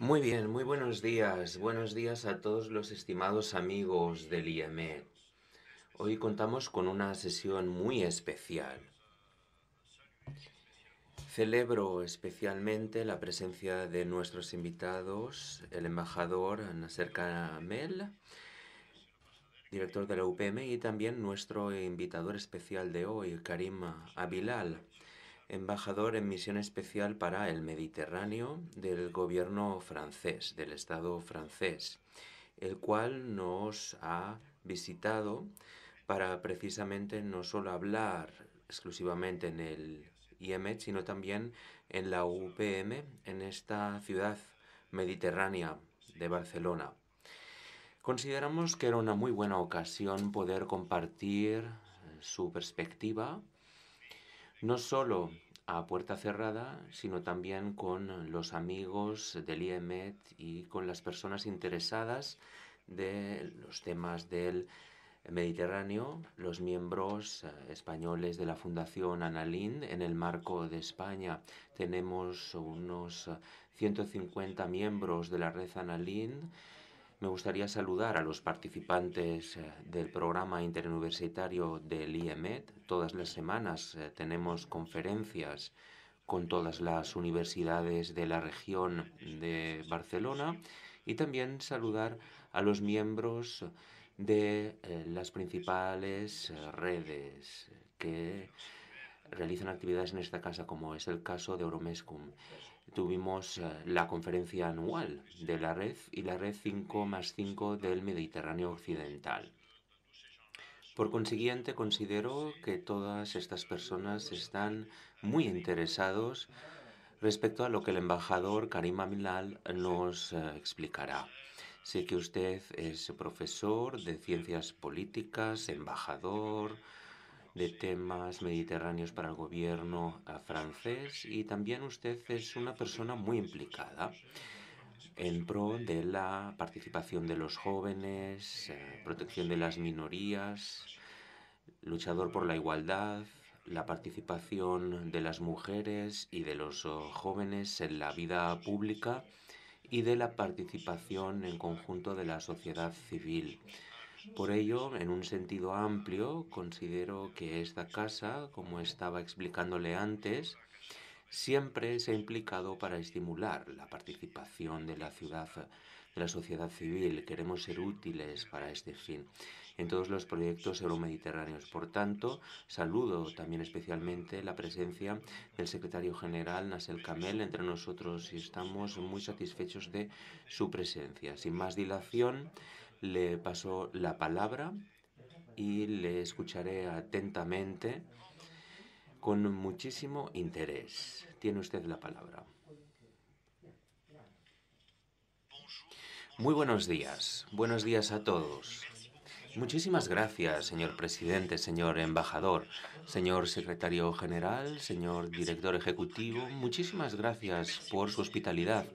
Muy bien, muy buenos días. Buenos días a todos los estimados amigos del IEMED. Hoy contamos con una sesión muy especial. Celebro especialmente la presencia de nuestros invitados, el embajador Nasser Kamel, director de la UPM, y también nuestro invitador especial de hoy, Karim Abilal, embajador en misión especial para el Mediterráneo del gobierno francés, del Estado francés, el cual nos ha visitado para precisamente no solo hablar exclusivamente en el IEMED, sino también en la UPM, en esta ciudad mediterránea de Barcelona. Consideramos que era una muy buena ocasión poder compartir su perspectiva, no solo a puerta cerrada, sino también con los amigos del IEMED y con las personas interesadas de los temas del Mediterráneo, los miembros españoles de la Fundación Annalín. En el marco de España tenemos unos 150 miembros de la red Annalín. Me gustaría saludar a los participantes del programa interuniversitario del IEMED. Todas las semanas tenemos conferencias con todas las universidades de la región de Barcelona y también saludar a los miembros de las principales redes que realizan actividades en esta casa, como es el caso de Euromescum. Tuvimos la conferencia anual de la red y la red 5+5 del Mediterráneo Occidental. Por consiguiente, considero que todas estas personas están muy interesados respecto a lo que el embajador Karim Amilal nos explicará. Sé que usted es profesor de ciencias políticas, embajador de temas mediterráneos para el gobierno francés, y también usted es una persona muy implicada en pro de la participación de los jóvenes, protección de las minorías, luchador por la igualdad, la participación de las mujeres y de los jóvenes en la vida pública y de la participación en conjunto de la sociedad civil. Por ello, en un sentido amplio, considero que esta casa, como estaba explicándole antes, siempre se ha implicado para estimular la participación de la ciudad, de la sociedad civil. Queremos ser útiles para este fin en todos los proyectos euromediterráneos. Por tanto, saludo también especialmente la presencia del secretario general Nasser Kamel entre nosotros y estamos muy satisfechos de su presencia. Sin más dilación, le paso la palabra y le escucharé atentamente con muchísimo interés. Tiene usted la palabra. Muy buenos días a todos. Muchísimas gracias, señor presidente, señor embajador, señor secretario general, señor director ejecutivo. Muchísimas gracias por su hospitalidad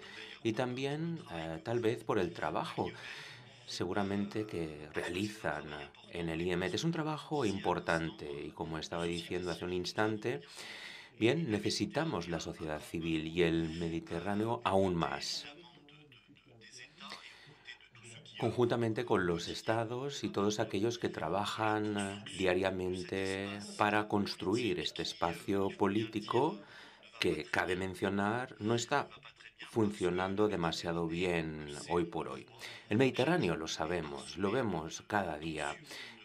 y también, tal vez, por el trabajo seguramente que realizan en el IEMET. Es un trabajo importante y, como estaba diciendo hace un instante, bien, necesitamos la sociedad civil y el Mediterráneo aún más, conjuntamente con los estados y todos aquellos que trabajan diariamente para construir este espacio político que, cabe mencionar, no está funcionando demasiado bien hoy por hoy. El Mediterráneo, lo sabemos, lo vemos cada día,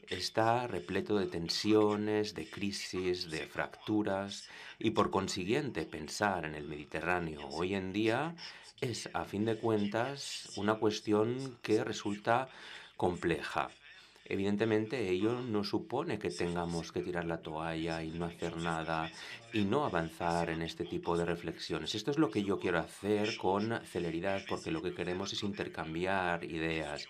está repleto de tensiones, de crisis, de fracturas, y por consiguiente pensar en el Mediterráneo hoy en día es, a fin de cuentas, una cuestión que resulta compleja. Evidentemente, ello no supone que tengamos que tirar la toalla y no hacer nada y no avanzar en este tipo de reflexiones. Esto es lo que yo quiero hacer con celeridad, porque lo que queremos es intercambiar ideas.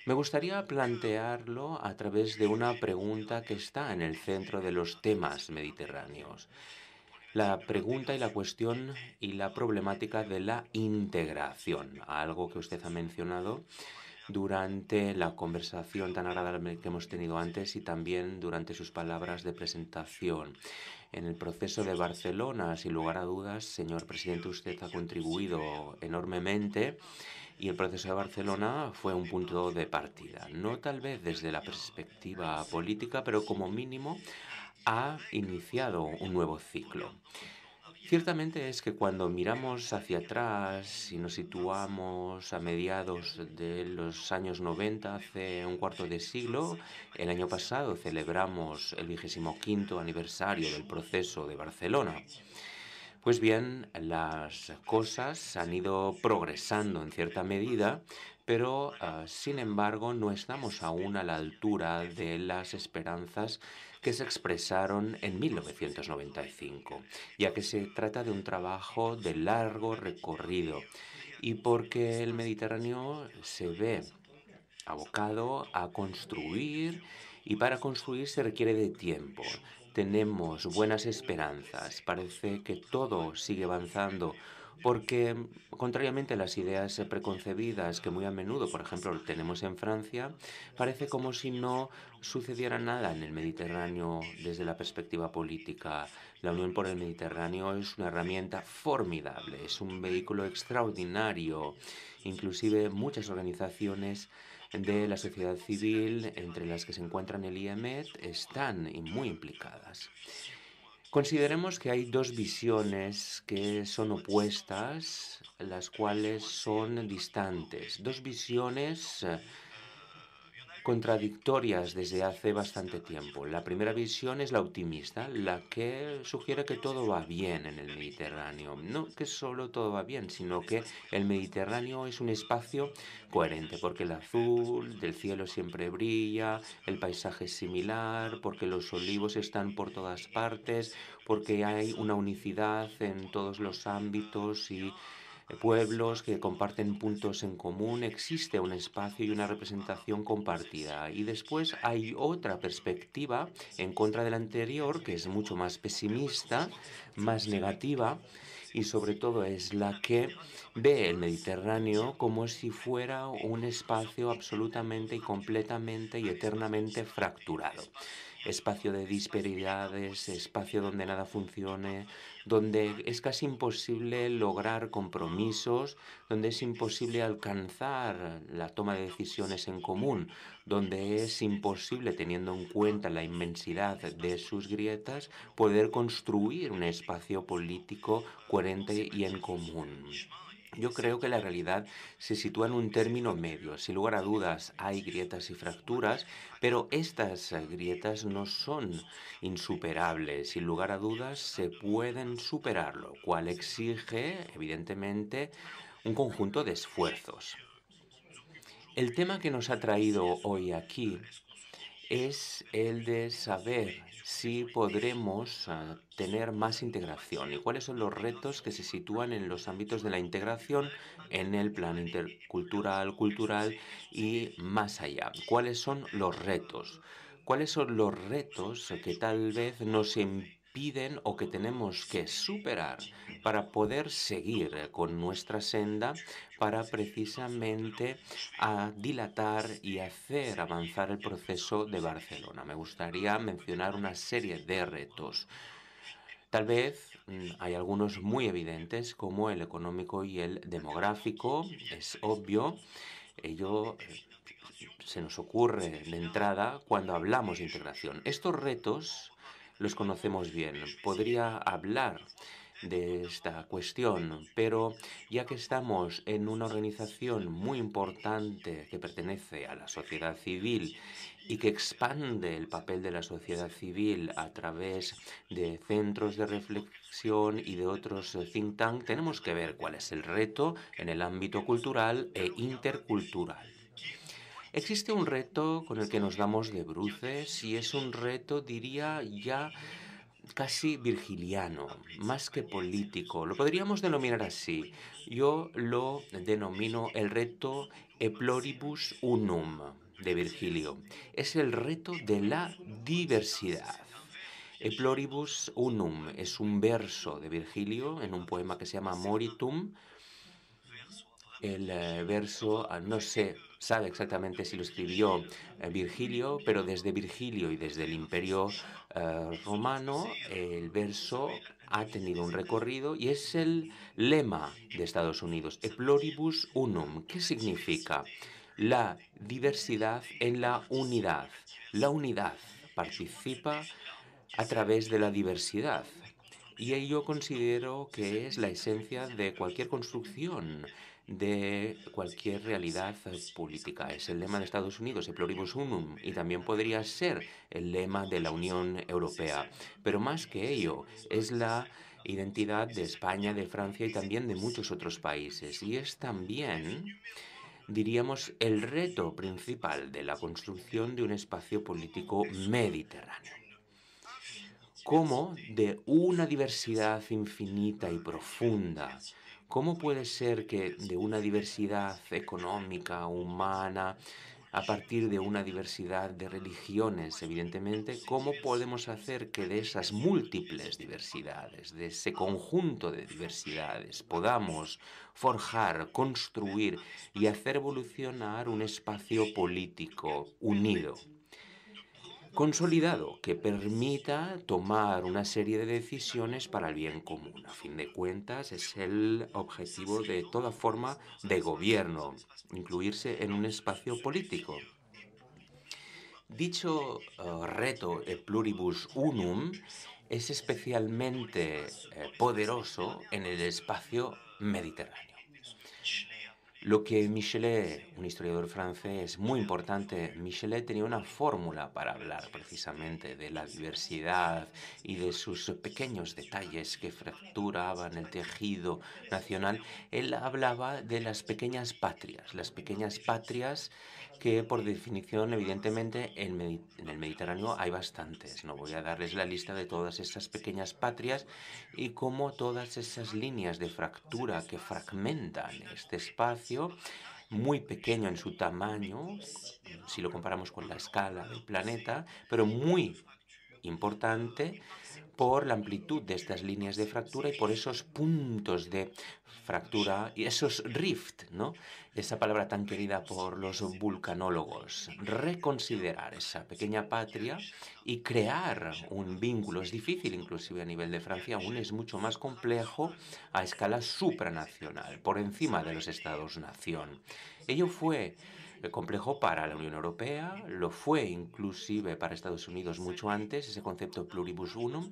Me gustaría plantearlo a través de una pregunta que está en el centro de los temas mediterráneos. La pregunta y la cuestión y la problemática de la integración, algo que usted ha mencionado durante la conversación tan agradable que hemos tenido antes y también durante sus palabras de presentación. En el proceso de Barcelona, sin lugar a dudas, señor presidente, usted ha contribuido enormemente y el proceso de Barcelona fue un punto de partida. No tal vez desde la perspectiva política, pero como mínimo ha iniciado un nuevo ciclo. Ciertamente es que cuando miramos hacia atrás y nos situamos a mediados de los años 90, hace un cuarto de siglo, el año pasado celebramos el 25º aniversario del proceso de Barcelona. Pues bien, las cosas han ido progresando en cierta medida, pero sin embargo no estamos aún a la altura de las esperanzas que se expresaron en 1995, ya que se trata de un trabajo de largo recorrido y porque el Mediterráneo se ve abocado a construir y para construir se requiere de tiempo. Tenemos buenas esperanzas, parece que todo sigue avanzando porque, contrariamente a las ideas preconcebidas que muy a menudo, por ejemplo, tenemos en Francia, parece como si no sucediera nada en el Mediterráneo desde la perspectiva política. La Unión por el Mediterráneo es una herramienta formidable, es un vehículo extraordinario. Inclusive muchas organizaciones de la sociedad civil, entre las que se encuentran el IEMET, están muy implicadas. Consideremos que hay dos visiones que son opuestas, las cuales son distantes. Dos visiones contradictorias desde hace bastante tiempo. La primera visión es la optimista, la que sugiere que todo va bien en el Mediterráneo. No que solo todo va bien, sino que el Mediterráneo es un espacio coherente, porque el azul del cielo siempre brilla, el paisaje es similar, porque los olivos están por todas partes, porque hay una unicidad en todos los ámbitos y pueblos que comparten puntos en común, existe un espacio y una representación compartida. Y después hay otra perspectiva en contra de la anterior, que es mucho más pesimista, más negativa, y sobre todo es la que ve el Mediterráneo como si fuera un espacio absolutamente y completamente y eternamente fracturado. Espacio de disparidades, espacio donde nada funcione, donde es casi imposible lograr compromisos, donde es imposible alcanzar la toma de decisiones en común, donde es imposible, teniendo en cuenta la inmensidad de sus grietas, poder construir un espacio político coherente y en común. Yo creo que la realidad se sitúa en un término medio. Sin lugar a dudas, hay grietas y fracturas, pero estas grietas no son insuperables. Sin lugar a dudas, se pueden superar, lo cual exige, evidentemente, un conjunto de esfuerzos. El tema que nos ha traído hoy aquí es el de saber si podremos tener más integración y cuáles son los retos que se sitúan en los ámbitos de la integración en el plano intercultural, cultural y más allá. ¿Cuáles son los retos? ¿Cuáles son los retos que tal vez nos impiden o que tenemos que superar para poder seguir con nuestra senda, para precisamente dilatar y hacer avanzar el proceso de Barcelona? Me gustaría mencionar una serie de retos. Tal vez hay algunos muy evidentes como el económico y el demográfico. Es obvio, ello se nos ocurre de entrada cuando hablamos de integración. Estos retos los conocemos bien. Podría hablar de esta cuestión, pero ya que estamos en una organización muy importante que pertenece a la sociedad civil y que expande el papel de la sociedad civil a través de centros de reflexión y de otros think tank, tenemos que ver cuál es el reto en el ámbito cultural e intercultural. Existe un reto con el que nos damos de bruces y es un reto, diría, ya casi virgiliano, más que político. Lo podríamos denominar así. Yo lo denomino el reto E pluribus unum de Virgilio. Es el reto de la diversidad. E pluribus unum es un verso de Virgilio en un poema que se llama Moritum. El verso, no sé sabe exactamente si lo escribió Virgilio, pero desde Virgilio y desde el Imperio Romano, el verso ha tenido un recorrido y es el lema de Estados Unidos, E pluribus unum. ¿Qué significa? La diversidad en la unidad. La unidad participa a través de la diversidad. Y ello considero que es la esencia de cualquier construcción, de cualquier realidad política. Es el lema de Estados Unidos, E pluribus unum, y también podría ser el lema de la Unión Europea. Pero más que ello, es la identidad de España, de Francia y también de muchos otros países. Y es también, diríamos, el reto principal de la construcción de un espacio político mediterráneo. Cómo de una diversidad infinita y profunda, cómo puede ser que de una diversidad económica, humana, a partir de una diversidad de religiones, evidentemente, cómo podemos hacer que de esas múltiples diversidades, de ese conjunto de diversidades, podamos forjar, construir y hacer evolucionar un espacio político unido, consolidado, que permita tomar una serie de decisiones para el bien común. A fin de cuentas, es el objetivo de toda forma de gobierno, incluirse en un espacio político. Dicho reto, E pluribus unum, es especialmente poderoso en el espacio mediterráneo. Lo que Michelet, un historiador francés muy importante, Michelet tenía una fórmula para hablar precisamente de la diversidad y de sus pequeños detalles que fracturaban el tejido nacional. Él hablaba de las pequeñas patrias que por definición, evidentemente, en el Mediterráneo hay bastantes. No voy a darles la lista de todas esas pequeñas patrias y cómo todas esas líneas de fractura que fragmentan este espacio, muy pequeño en su tamaño, si lo comparamos con la escala del planeta, pero muy importante por la amplitud de estas líneas de fractura y por esos puntos de fractura y esos rift, ¿no? Esa palabra tan querida por los vulcanólogos. Reconsiderar esa pequeña patria y crear un vínculo. Es difícil, inclusive a nivel de Francia, aún es mucho más complejo a escala supranacional, por encima de los estados-nación. Ello fue complejo para la Unión Europea, lo fue inclusive para Estados Unidos mucho antes, ese concepto pluribus unum,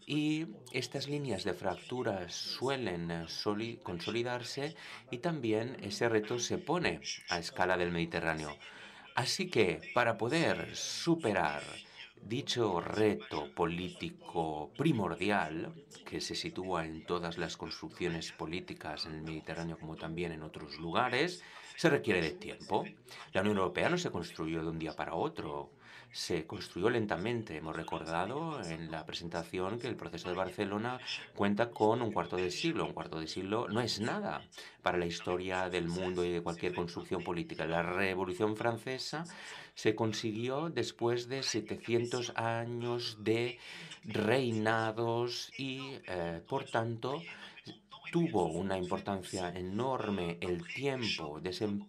y estas líneas de fractura suelen consolidarse y también ese reto se pone a escala del Mediterráneo. Así que para poder superar dicho reto político primordial, que se sitúa en todas las construcciones políticas en el Mediterráneo como también en otros lugares, se requiere de tiempo. La Unión Europea no se construyó de un día para otro, se construyó lentamente. Hemos recordado en la presentación que el proceso de Barcelona cuenta con un cuarto de siglo. Un cuarto de siglo no es nada para la historia del mundo y de cualquier construcción política. La Revolución Francesa se consiguió después de 700 años de reinados y, por tanto, tuvo una importancia enorme el tiempo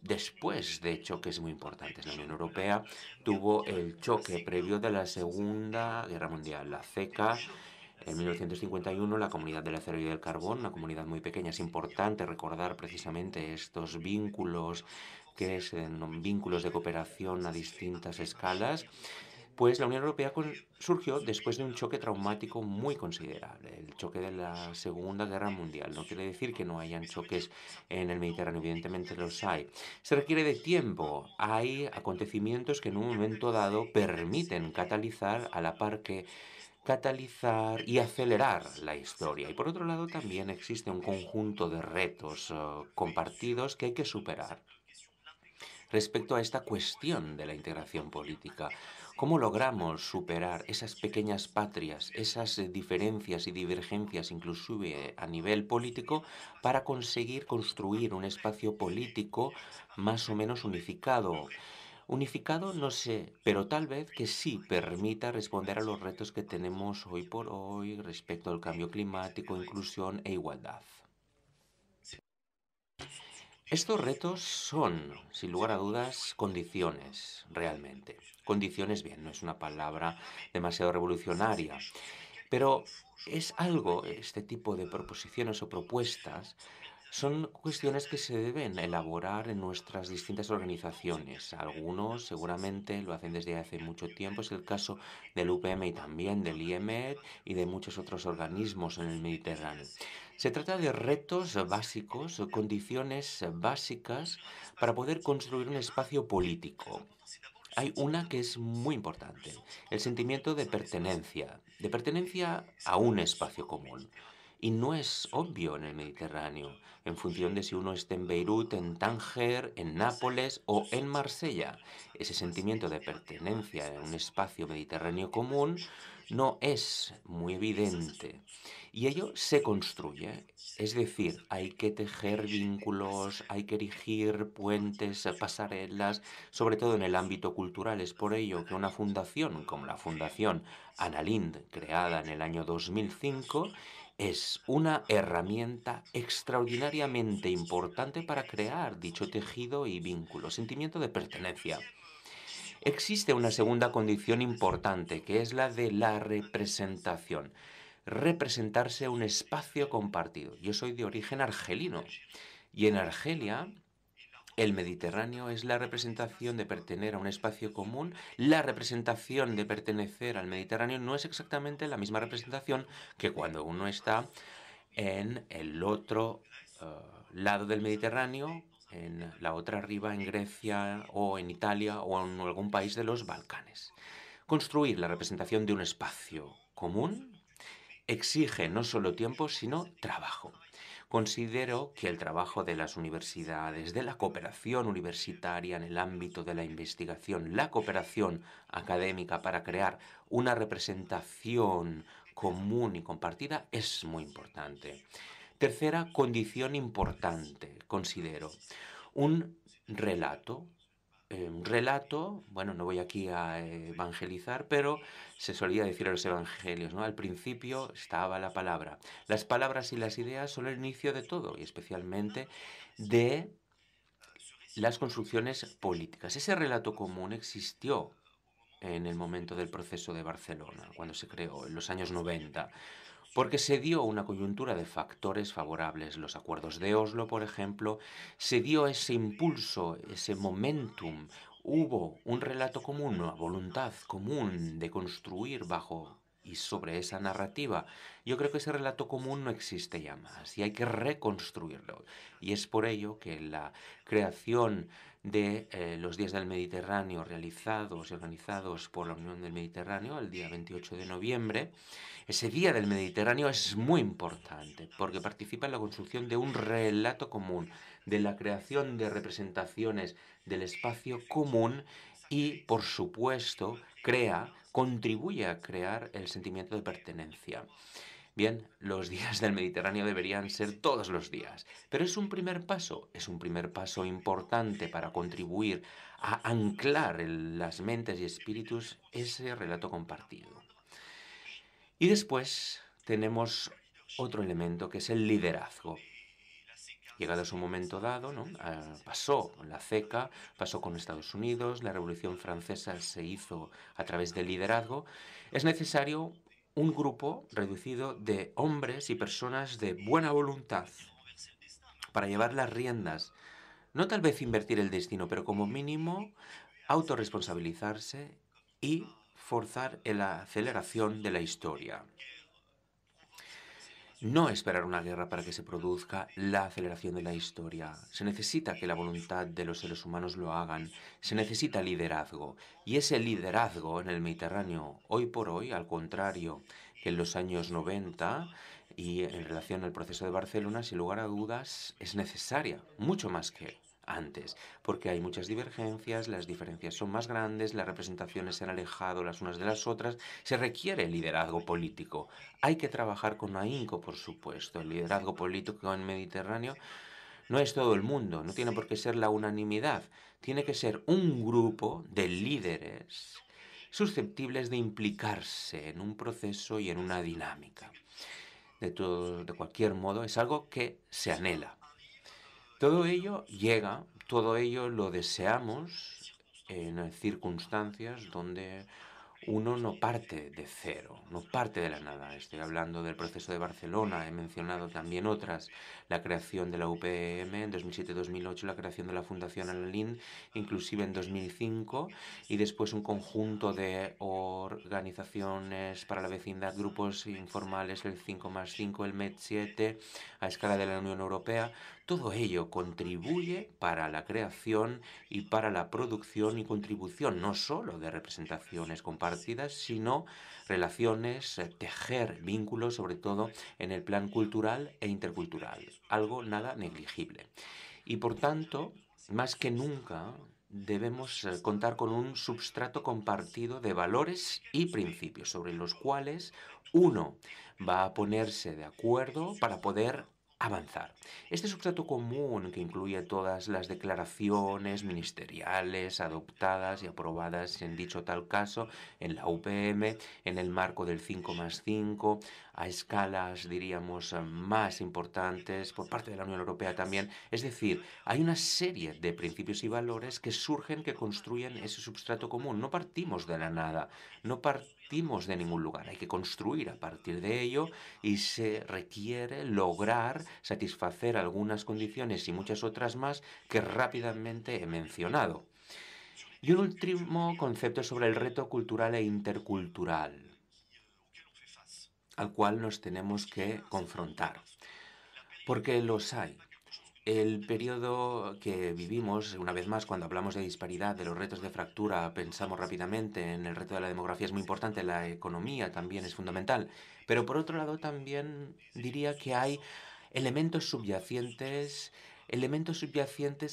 después de choques muy importantes. La Unión Europea tuvo el choque previo de la Segunda Guerra Mundial, la CECA. En 1951, la Comunidad del Acero y del Carbón, una comunidad muy pequeña, es importante recordar precisamente estos vínculos que son vínculos de cooperación a distintas escalas, pues la Unión Europea surgió después de un choque traumático muy considerable, el choque de la Segunda Guerra Mundial. No quiere decir que no hayan choques en el Mediterráneo, evidentemente los hay. Se requiere de tiempo. Hay acontecimientos que en un momento dado permiten catalizar a la par que catalizar y acelerar la historia. Y por otro lado también existe un conjunto de retos compartidos que hay que superar respecto a esta cuestión de la integración política. ¿Cómo logramos superar esas pequeñas patrias, esas diferencias y divergencias, inclusive a nivel político, para conseguir construir un espacio político más o menos unificado? Unificado no sé, pero tal vez que sí permita responder a los retos que tenemos hoy por hoy respecto al cambio climático, inclusión e igualdad. Estos retos son, sin lugar a dudas, condiciones, realmente. Condiciones, bien, no es una palabra demasiado revolucionaria, pero es algo, este tipo de proposiciones o propuestas, son cuestiones que se deben elaborar en nuestras distintas organizaciones. Algunos seguramente lo hacen desde hace mucho tiempo, es el caso del UPM y también del IEMED y de muchos otros organismos en el Mediterráneo. Se trata de retos básicos, o condiciones básicas para poder construir un espacio político. Hay una que es muy importante, el sentimiento de pertenencia a un espacio común. Y no es obvio en el Mediterráneo, en función de si uno está en Beirut, en Tánger, en Nápoles o en Marsella. Ese sentimiento de pertenencia a un espacio mediterráneo común no es muy evidente. Y ello se construye. Es decir, hay que tejer vínculos, hay que erigir puentes, pasarelas, sobre todo en el ámbito cultural. Es por ello que una fundación como la Fundación Anna Lindh, creada en el año 2005, es una herramienta extraordinariamente importante para crear dicho tejido y vínculo, sentimiento de pertenencia. Existe una segunda condición importante, que es la de la representación. Representarse un espacio compartido. Yo soy de origen argelino y en Argelia el Mediterráneo es la representación de pertenecer a un espacio común. La representación de pertenecer al Mediterráneo no es exactamente la misma representación que cuando uno está en el otro lado del Mediterráneo, en la otra riba, en Grecia o en Italia o en algún país de los Balcanes. Construir la representación de un espacio común exige no solo tiempo, sino trabajo. Considero que el trabajo de las universidades, de la cooperación universitaria en el ámbito de la investigación, la cooperación académica para crear una representación común y compartida es muy importante. Tercera condición importante, considero, un relato. Un relato, bueno, no voy aquí a evangelizar, pero se solía decir en los evangelios, ¿no? Al principio estaba la palabra. Las palabras y las ideas son el inicio de todo, y especialmente de las construcciones políticas. Ese relato común existió en el momento del proceso de Barcelona, cuando se creó, en los años 90, porque se dio una coyuntura de factores favorables. Los acuerdos de Oslo, por ejemplo, se dio ese impulso, ese momentum. Hubo un relato común, una voluntad común de construir bajo y sobre esa narrativa. Yo creo que ese relato común no existe ya más y hay que reconstruirlo. Y es por ello que la creación de los Días del Mediterráneo realizados y organizados por la Unión del Mediterráneo el día 28 de noviembre, ese Día del Mediterráneo es muy importante porque participa en la construcción de un relato común, de la creación de representaciones del espacio común y, por supuesto, contribuye a crear el sentimiento de pertenencia. Bien, los días del Mediterráneo deberían ser todos los días, pero es un primer paso importante para contribuir a anclar en las mentes y espíritus ese relato compartido. Y después tenemos otro elemento que es el liderazgo. Llegado a su momento dado, ¿no? Pasó la CECA, pasó con Estados Unidos, la Revolución Francesa se hizo a través del liderazgo. Es necesario un grupo reducido de hombres y personas de buena voluntad para llevar las riendas. No tal vez invertir el destino, pero como mínimo autorresponsabilizarse y forzar la aceleración de la historia. No esperar una guerra para que se produzca la aceleración de la historia. Se necesita que la voluntad de los seres humanos lo hagan. Se necesita liderazgo. Y ese liderazgo en el Mediterráneo, hoy por hoy, al contrario que en los años 90 y en relación al proceso de Barcelona, sin lugar a dudas, es necesaria, mucho más que antes, porque hay muchas divergencias, las diferencias son más grandes, las representaciones se han alejado las unas de las otras, se requiere liderazgo político. Hay que trabajar con ahínco, por supuesto. El liderazgo político en Mediterráneo no es todo el mundo, no tiene por qué ser la unanimidad. Tiene que ser un grupo de líderes susceptibles de implicarse en un proceso y en una dinámica. De cualquier modo, es algo que se anhela. Todo ello llega, todo ello lo deseamos en circunstancias donde uno no parte de cero, no parte de la nada. Estoy hablando del proceso de Barcelona, he mencionado también otras, la creación de la UPM en 2007-2008, la creación de la Fundación Alalín, inclusive en 2005, y después un conjunto de organizaciones para la vecindad, grupos informales, el 5+5, el MED7, a escala de la Unión Europea. Todo ello contribuye para la creación y para la producción y contribución no solo de representaciones compartidas, sino relaciones, tejer vínculos, sobre todo en el plan cultural e intercultural, algo nada negligible. Y por tanto, más que nunca, debemos contar con un substrato compartido de valores y principios sobre los cuales uno va a ponerse de acuerdo para poder avanzar. Este substrato común, que incluye todas las declaraciones ministeriales adoptadas y aprobadas en dicho tal caso en la UPM, en el marco del 5+5, a escalas, diríamos, más importantes por parte de la Unión Europea también. Es decir, hay una serie de principios y valores que surgen, que construyen ese substrato común. No partimos de la nada, no partimos de ningún lugar. Hay que construir a partir de ello y se requiere lograr satisfacer algunas condiciones y muchas otras más que rápidamente he mencionado. Y un último concepto sobre el reto cultural e intercultural al cual nos tenemos que confrontar, porque los hay. El periodo que vivimos, una vez más, cuando hablamos de disparidad, de los retos de fractura, pensamos rápidamente en el reto de la demografía, es muy importante, la economía también es fundamental, pero por otro lado también diría que hay elementos subyacentes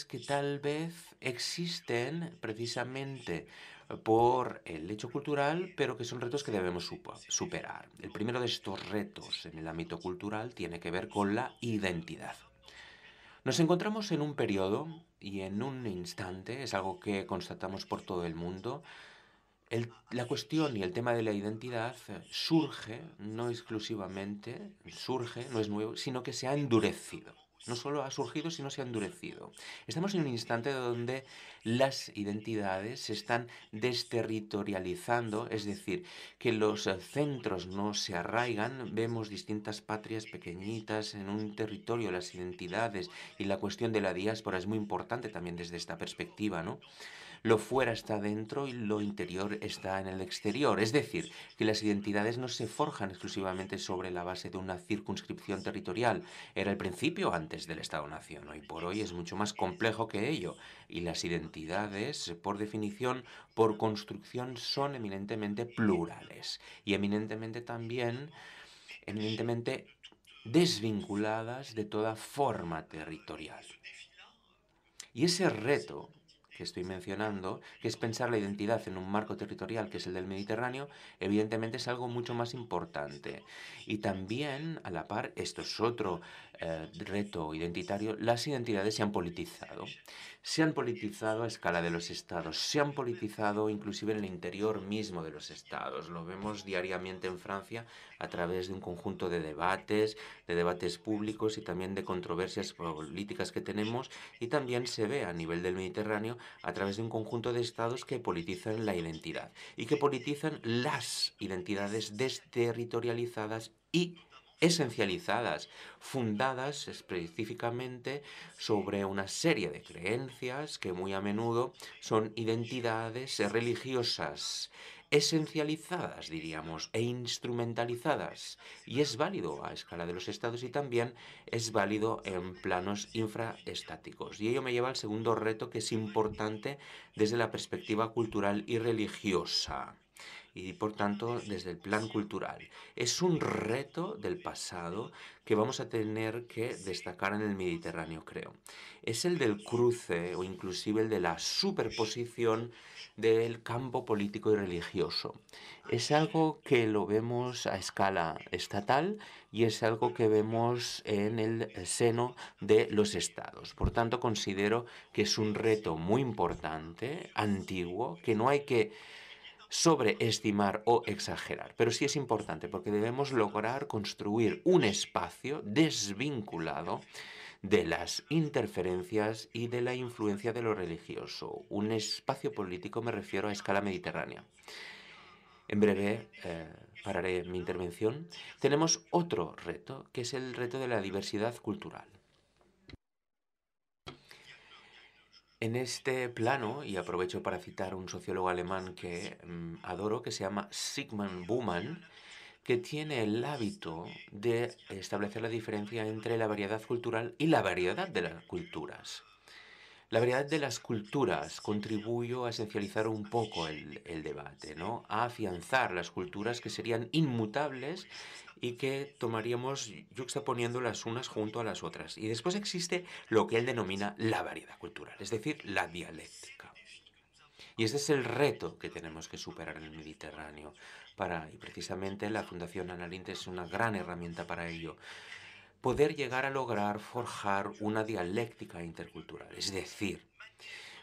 que tal vez existen precisamente por el hecho cultural, pero que son retos que debemos superar. El primero de estos retos en el ámbito cultural tiene que ver con la identidad. Nos encontramos en un periodo y en un instante, es algo que constatamos por todo el mundo, la cuestión y el tema de la identidad surge, no exclusivamente, surge, no es nuevo, sino que se ha endurecido. No solo ha surgido, sino se ha endurecido. Estamos en un instante donde las identidades se están desterritorializando, es decir, que los centros no se arraigan, vemos distintas patrias pequeñitas en un territorio, las identidades y la cuestión de la diáspora es muy importante también desde esta perspectiva, ¿no? Lo fuera está dentro y lo interior está en el exterior. Es decir, que las identidades no se forjan exclusivamente sobre la base de una circunscripción territorial. Era el principio antes del Estado-Nación. Hoy por hoy es mucho más complejo que ello. Y las identidades, por definición, por construcción, son eminentemente plurales. Y eminentemente también, eminentemente desvinculadas de toda forma territorial. Y ese reto que estoy mencionando, que es pensar la identidad en un marco territorial que es el del Mediterráneo, evidentemente es algo mucho más importante. Y también, a la par, esto es otro reto identitario, las identidades se han politizado. Se han politizado a escala de los estados, se han politizado inclusive en el interior mismo de los estados. Lo vemos diariamente en Francia a través de un conjunto de debates públicos y también de controversias políticas que tenemos, y también se ve a nivel del Mediterráneo a través de un conjunto de estados que politizan la identidad y que politizan las identidades desterritorializadas y esencializadas, fundadas específicamente sobre una serie de creencias que muy a menudo son identidades religiosas, esencializadas, diríamos, e instrumentalizadas. Y es válido a escala de los estados y también es válido en planos infraestáticos. Y ello me lleva al segundo reto, que es importante desde la perspectiva cultural y religiosa. Y por tanto, desde el plan cultural. Es un reto del pasado que vamos a tener que destacar en el Mediterráneo, creo. Es el del cruce o inclusive el de la superposición del campo político y religioso. Es algo que lo vemos a escala estatal y es algo que vemos en el seno de los estados. Por tanto, considero que es un reto muy importante, antiguo, que no hay que sobreestimar o exagerar, pero sí es importante porque debemos lograr construir un espacio desvinculado de las interferencias y de la influencia de lo religioso. Un espacio político, me refiero a escala mediterránea. En breve pararé mi intervención. Tenemos otro reto, que es el reto de la diversidad cultural. En este plano, y aprovecho para citar un sociólogo alemán que adoro, que se llama Zygmunt Bauman, que tiene el hábito de establecer la diferencia entre la variedad cultural y la variedad de las culturas. La variedad de las culturas contribuyó a esencializar un poco el debate, ¿no? A afianzar las culturas que serían inmutables y que tomaríamos yuxtaponiendo las unas junto a las otras. Y después existe lo que él denomina la variedad cultural, es decir, la dialéctica. Y este es el reto que tenemos que superar en el Mediterráneo. Y precisamente la Fundación Analint es una gran herramienta para ello. Poder llegar a lograr forjar una dialéctica intercultural, es decir,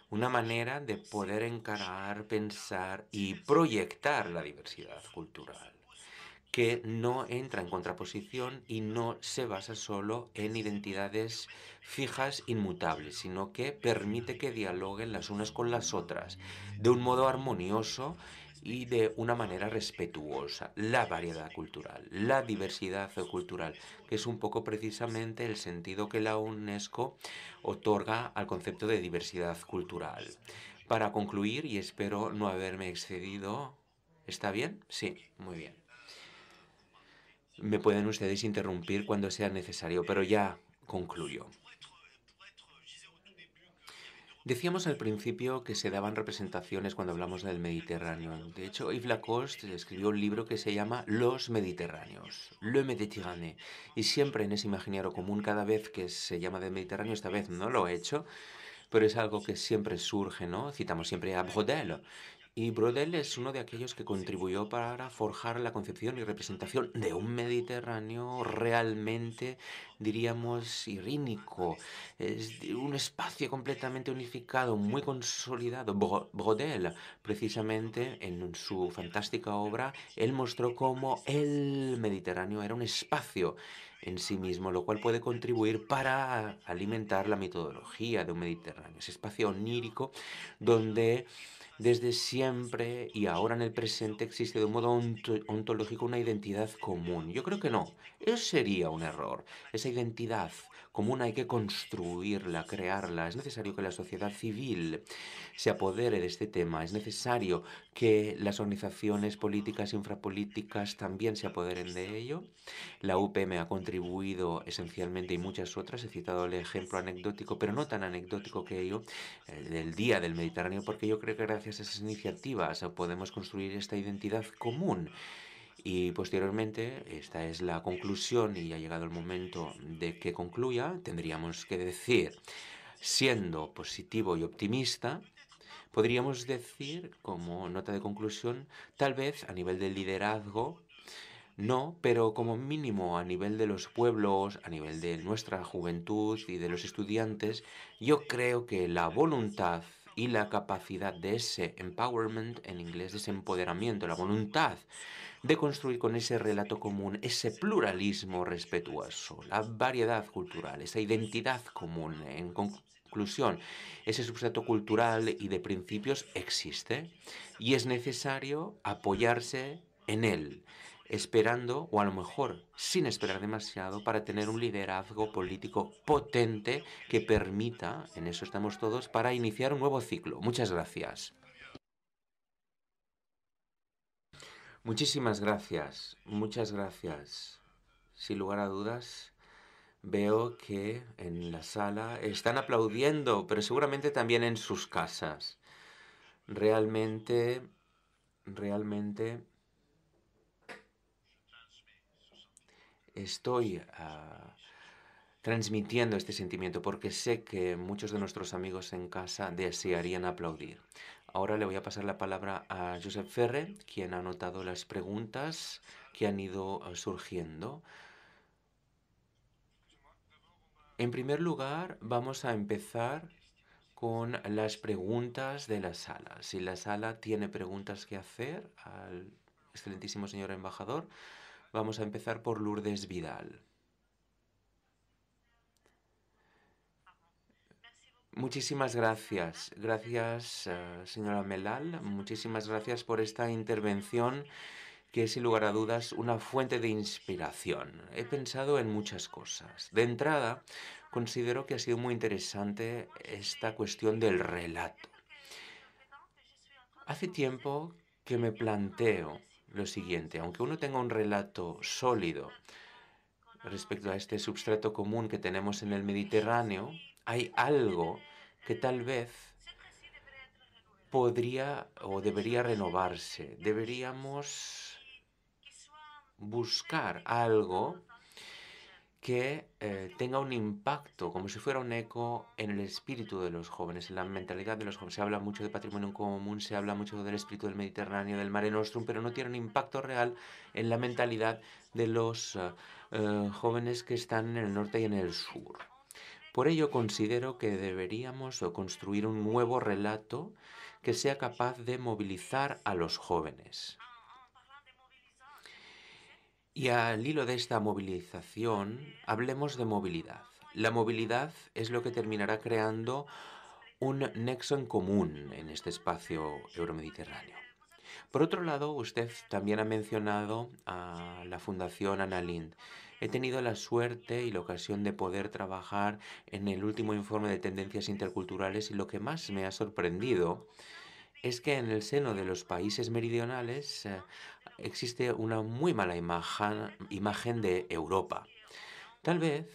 una manera de poder encarar, pensar y proyectar la diversidad cultural, que no entra en contraposición y no se basa solo en identidades fijas, inmutables, sino que permite que dialoguen las unas con las otras de un modo armonioso y de una manera respetuosa. La variedad cultural, la diversidad cultural, que es un poco precisamente el sentido que la UNESCO otorga al concepto de diversidad cultural. Para concluir, y espero no haberme excedido, ¿está bien? Sí, muy bien. Me pueden ustedes interrumpir cuando sea necesario, pero ya concluyo. Decíamos al principio que se daban representaciones cuando hablamos del Mediterráneo. De hecho, Yves Lacoste escribió un libro que se llama Los Mediterráneos, Le Méditerranée. Y siempre en ese imaginario común, cada vez que se llama del Mediterráneo, esta vez no lo he hecho, pero es algo que siempre surge, ¿no? Citamos siempre a Brodel. Y Brodel es uno de aquellos que contribuyó para forjar la concepción y representación de un Mediterráneo realmente, diríamos, irínico. Es un espacio completamente unificado, muy consolidado. Brodel, precisamente en su fantástica obra, él mostró cómo el Mediterráneo era un espacio en sí mismo, lo cual puede contribuir para alimentar la metodología de un Mediterráneo, ese espacio onírico donde desde siempre y ahora en el presente existe de un modo ontológico una identidad común. Yo creo que no, eso sería un error. Esa identidad común hay que construirla, crearla. Es necesario que la sociedad civil se apodere de este tema. Es necesario que las organizaciones políticas e infrapolíticas también se apoderen de ello. La UPM ha contribuido esencialmente y muchas otras. He citado el ejemplo anecdótico, pero no tan anecdótico que ello, del Día del Mediterráneo, porque yo creo que gracias a esas iniciativas podemos construir esta identidad común. Y posteriormente, esta es la conclusión y ha llegado el momento de que concluya, tendríamos que decir, siendo positivo y optimista, podríamos decir, como nota de conclusión, tal vez a nivel del liderazgo, no, pero como mínimo a nivel de los pueblos, a nivel de nuestra juventud y de los estudiantes, yo creo que la voluntad y la capacidad de ese empowerment, en inglés, de ese empoderamiento, la voluntad de construir con ese relato común, ese pluralismo respetuoso, la variedad cultural, esa identidad común, en conclusión, ese substrato cultural y de principios existe y es necesario apoyarse en él, esperando, o a lo mejor sin esperar demasiado, para tener un liderazgo político potente que permita, en eso estamos todos, para iniciar un nuevo ciclo. Muchas gracias. Muchísimas gracias, muchas gracias. Sin lugar a dudas, veo que en la sala están aplaudiendo, pero seguramente también en sus casas. Realmente, realmente estoy transmitiendo este sentimiento porque sé que muchos de nuestros amigos en casa desearían aplaudir. Ahora le voy a pasar la palabra a Josep Ferre, quien ha anotado las preguntas que han ido surgiendo. En primer lugar, vamos a empezar con las preguntas de la sala. Si la sala tiene preguntas que hacer al excelentísimo señor embajador, vamos a empezar por Lourdes Vidal. Muchísimas gracias. Gracias, señora Melal. Muchísimas gracias por esta intervención que es sin lugar a dudas una fuente de inspiración. He pensado en muchas cosas. De entrada, considero que ha sido muy interesante esta cuestión del relato. Hace tiempo que me planteo lo siguiente, aunque uno tenga un relato sólido respecto a este substrato común que tenemos en el Mediterráneo, hay algo que tal vez podría o debería renovarse. Deberíamos buscar algo que tenga un impacto, como si fuera un eco en el espíritu de los jóvenes, en la mentalidad de los jóvenes. Se habla mucho de patrimonio en común, se habla mucho del espíritu del Mediterráneo, del Mare Nostrum, pero no tiene un impacto real en la mentalidad de los jóvenes que están en el norte y en el sur. Por ello considero que deberíamos construir un nuevo relato que sea capaz de movilizar a los jóvenes. Y al hilo de esta movilización, hablemos de movilidad. La movilidad es lo que terminará creando un nexo en común en este espacio euromediterráneo. Por otro lado, usted también ha mencionado a la Fundación Anna Lindh. He tenido la suerte y la ocasión de poder trabajar en el último informe de tendencias interculturales y lo que más me ha sorprendido es que en el seno de los países meridionales existe una muy mala imagen de Europa. Tal vez,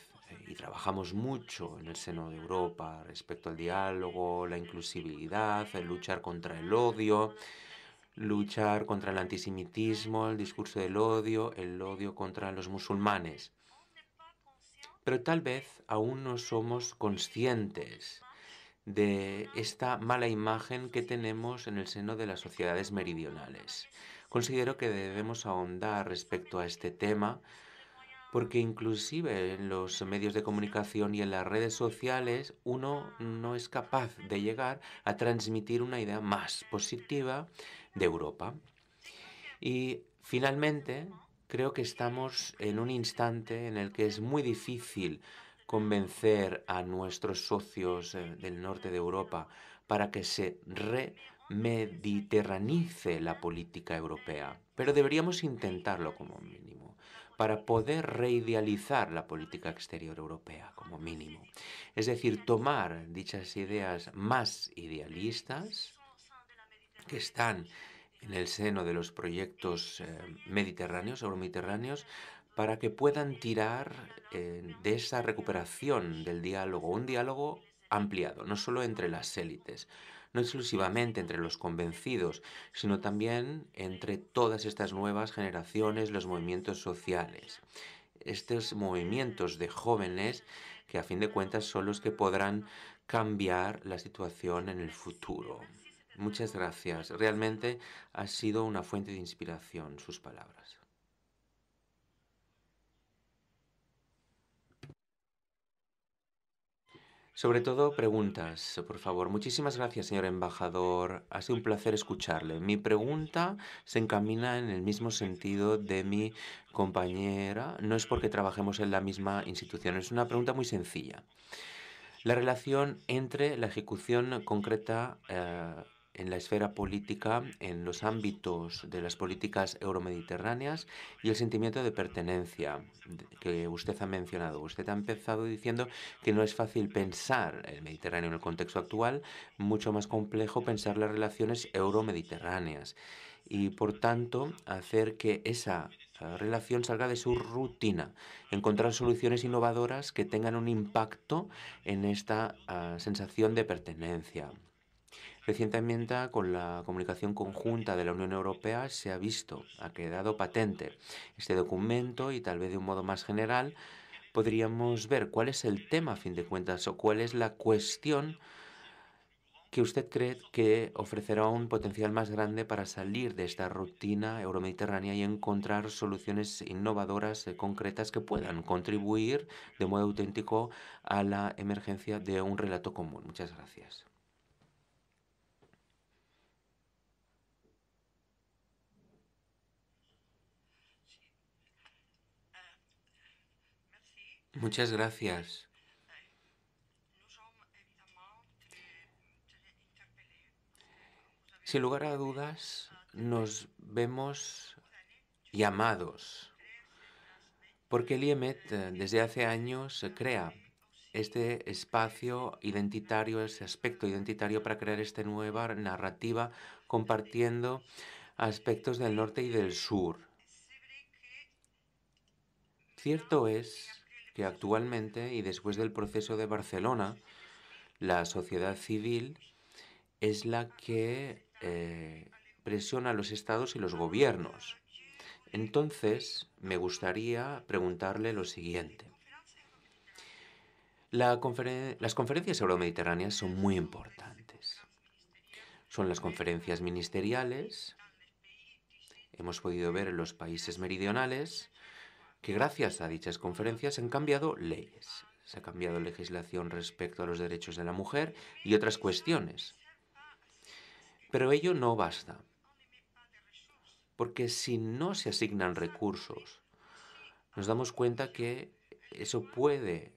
y trabajamos mucho en el seno de Europa respecto al diálogo, la inclusividad, el luchar contra el odio, luchar contra el antisemitismo, el discurso del odio, el odio contra los musulmanes. Pero tal vez aún no somos conscientes de esta mala imagen que tenemos en el seno de las sociedades meridionales. Considero que debemos ahondar respecto a este tema porque inclusive en los medios de comunicación y en las redes sociales uno no es capaz de llegar a transmitir una idea más positiva de Europa. Y finalmente, creo que estamos en un instante en el que es muy difícil convencer a nuestros socios del norte de Europa para que se remediterranice la política europea. Pero deberíamos intentarlo como mínimo, para poder reidealizar la política exterior europea como mínimo. Es decir, tomar dichas ideas más idealistas que están en el seno de los proyectos mediterráneos, euromediterráneos, para que puedan tirar de esa recuperación del diálogo, un diálogo ampliado, no solo entre las élites, no exclusivamente entre los convencidos, sino también entre todas estas nuevas generaciones, los movimientos sociales. Estos movimientos de jóvenes que a fin de cuentas son los que podrán cambiar la situación en el futuro. Muchas gracias. Realmente ha sido una fuente de inspiración sus palabras. Sobre todo preguntas, por favor. Muchísimas gracias, señor embajador. Ha sido un placer escucharle. Mi pregunta se encamina en el mismo sentido de mi compañera. No es porque trabajemos en la misma institución, es una pregunta muy sencilla. La relación entre la ejecución concreta en la esfera política, en los ámbitos de las políticas euromediterráneas y el sentimiento de pertenencia que usted ha mencionado. Usted ha empezado diciendo que no es fácil pensar el Mediterráneo en el contexto actual, mucho más complejo pensar las relaciones euromediterráneas y, por tanto, hacer que esa relación salga de su rutina, encontrar soluciones innovadoras que tengan un impacto en esta sensación de pertenencia. Recientemente, con la comunicación conjunta de la Unión Europea, se ha visto, ha quedado patente este documento y tal vez de un modo más general podríamos ver cuál es el tema, a fin de cuentas, o cuál es la cuestión que usted cree que ofrecerá un potencial más grande para salir de esta rutina euromediterránea y encontrar soluciones innovadoras, concretas, que puedan contribuir de modo auténtico a la emergencia de un relato común. Muchas gracias. Muchas gracias. Sin lugar a dudas, nos vemos llamados, porque el IEMET desde hace años crea este espacio identitario, ese aspecto identitario para crear esta nueva narrativa compartiendo aspectos del norte y del sur. Cierto es que actualmente y después del proceso de Barcelona, la sociedad civil es la que presiona a los estados y los gobiernos. Entonces, me gustaría preguntarle lo siguiente. Las conferencias euromediterráneas son muy importantes. Son las conferencias ministeriales. Hemos podido ver en los países meridionales que gracias a dichas conferencias han cambiado leyes. Se ha cambiado legislación respecto a los derechos de la mujer y otras cuestiones. Pero ello no basta. Porque si no se asignan recursos, nos damos cuenta que eso puede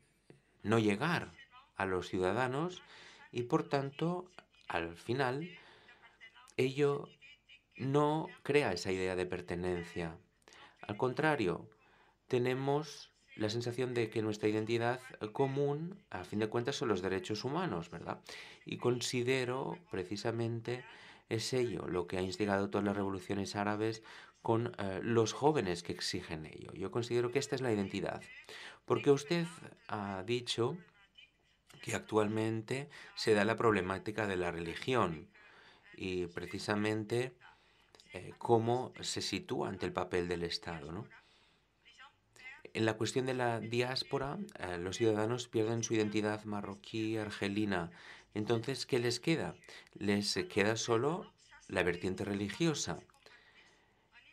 no llegar a los ciudadanos y por tanto, al final, ello no crea esa idea de pertenencia. Al contrario, tenemos la sensación de que nuestra identidad común, a fin de cuentas, son los derechos humanos, ¿verdad? Y considero precisamente es ello lo que ha instigado todas las revoluciones árabes con los jóvenes que exigen ello. Yo considero que esta es la identidad. Porque usted ha dicho que actualmente se da la problemática de la religión y precisamente cómo se sitúa ante el papel del Estado, ¿no? En la cuestión de la diáspora, los ciudadanos pierden su identidad marroquí, argelina. Entonces, ¿qué les queda? Les queda solo la vertiente religiosa.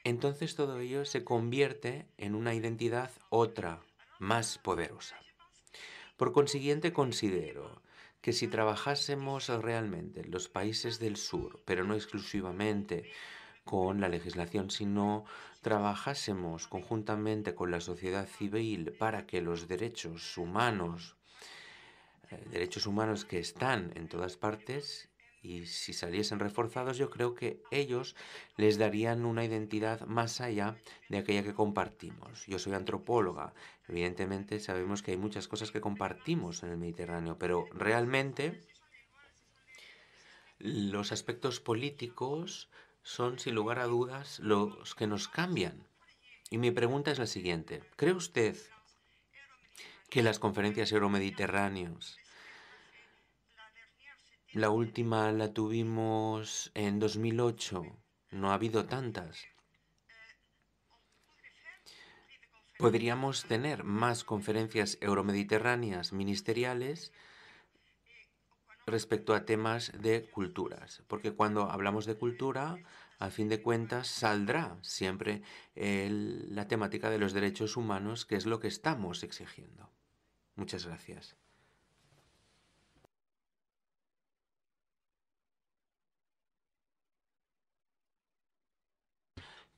Entonces todo ello se convierte en una identidad otra, más poderosa. Por consiguiente, considero que si trabajásemos realmente en los países del sur, pero no exclusivamente con la legislación, sino trabajásemos conjuntamente con la sociedad civil para que los derechos humanos que están en todas partes, y si saliesen reforzados, yo creo que ellos les darían una identidad más allá de aquella que compartimos. Yo soy antropóloga. Evidentemente sabemos que hay muchas cosas que compartimos en el Mediterráneo, pero realmente los aspectos políticos son, sin lugar a dudas, los que nos cambian. Y mi pregunta es la siguiente. ¿Cree usted que las conferencias euromediterráneas, la última la tuvimos en 2008, no ha habido tantas, podríamos tener más conferencias euromediterráneas ministeriales respecto a temas de culturas? Porque cuando hablamos de cultura, a fin de cuentas, saldrá siempre la temática de los derechos humanos, que es lo que estamos exigiendo. Muchas gracias.